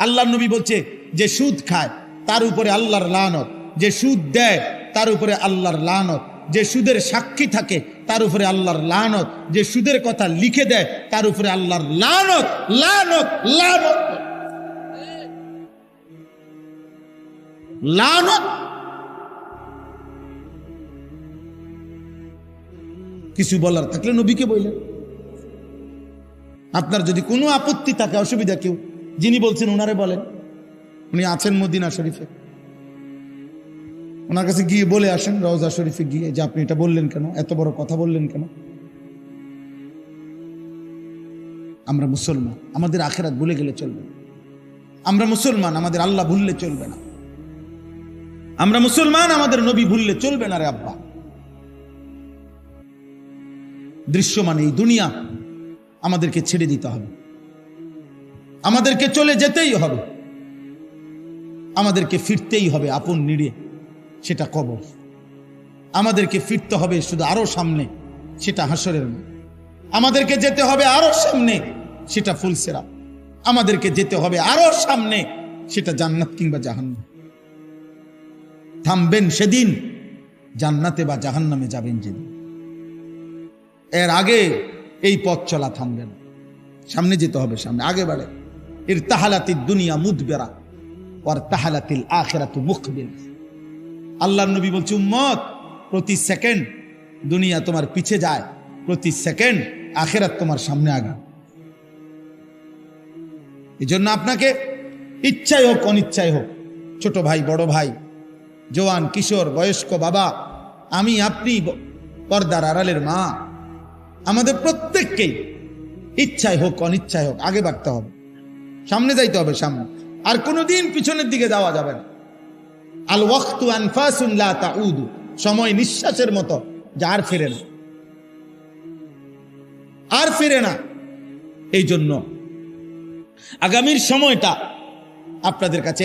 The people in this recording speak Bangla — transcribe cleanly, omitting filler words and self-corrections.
আল্লাহর নবী বলছে যে সুদ খায় তার উপরে আল্লাহর লানত, যে সুদ দেয় তার উপরে আল্লাহর লানত, যে সুদের সাক্ষী থাকে তার উপরে আল্লাহর লানত, যে সুদের কথা লিখে দেয় তার উপরে আল্লাহর লানত লানত লানত লানত। কিছু বলার থাকলে নবীকে বললেন। আপনার যদি কোনো আপত্তি থাকে, অসুবিধা, কেউ যিনি বলছেন ওনারে বলেন, উনি আছেন মদিনা শরীফে, ওনার কাছে গিয়ে বলে আসেন রওজা শরীফে গিয়ে যে আপনি এটা বললেন কেন, এত বড় কথা বললেন কেন। আমরা মুসলমান, আমাদের আখিরাত ভুলে গেলে চলবে না। আমরা মুসলমান, আমাদের আল্লাহ ভুললে চলবে না। আমরা মুসলমান, আমাদের নবী ভুললে চলবে না রে আব্বা। দৃশ্যমান এই দুনিয়া আমাদেরকে ছেড়ে দিতে হবে, আমাদেরকে চলে যেতেই হবে, আমাদেরকে ফিরতেই হবে আপন নিড়ে, সেটা কবর। আমাদেরকে ফিরতে হবে শুধু আরো সামনে, সেটা হাসরের মাঠ। আমাদেরকে যেতে হবে আরো সামনে, সেটা ফুলসেরাত। আমাদেরকে যেতে হবে আরো সামনে, সেটা জান্নাত কিংবা জাহান্নাম। থামবেন সেদিন, জান্নাতে বা জাহান্নামে যাবেন যেদিন। এর আগে এই পথ চলা থামবেন, সামনে যেতে হবে, সামনে আগে বাড়ে। ইরতাহালাতিদ দুনিয়া মুদবিরা ওয়ার তাহালাতিল আখিরাতু মুকবিল। আল্লাহর নবী বলছে, উম্মত, প্রতি সেকেন্ড দুনিয়া তোমার পিছে যায়, প্রতি সেকেন্ড আখিরাত তোমার সামনে আগে। এই জন্য আপনাকে ইচ্ছাই হোক অনিচ্ছাই হোক, ছোট ভাই বড় ভাই, জওয়ান কিশোর বয়স্ক বাবা, আমি আপনি, পর্দার আড়ালের মা, আমাদের প্রত্যেককেই ইচ্ছাই হোক অনিচ্ছাই হোক আগে বাড়তে হবে, সামনে যাইতে হবে, সামনে। আর কোনোদিন পিছনের দিকে যাওয়া যাবে না। আল ওয়াক্তু আনফাসুন লা তাউদু, সময় নিঃশ্বাসের মতো, যা আর ফিরে না, আর ফিরে না। এই জন্য আগামীর সময়টা আপনাদের কাছে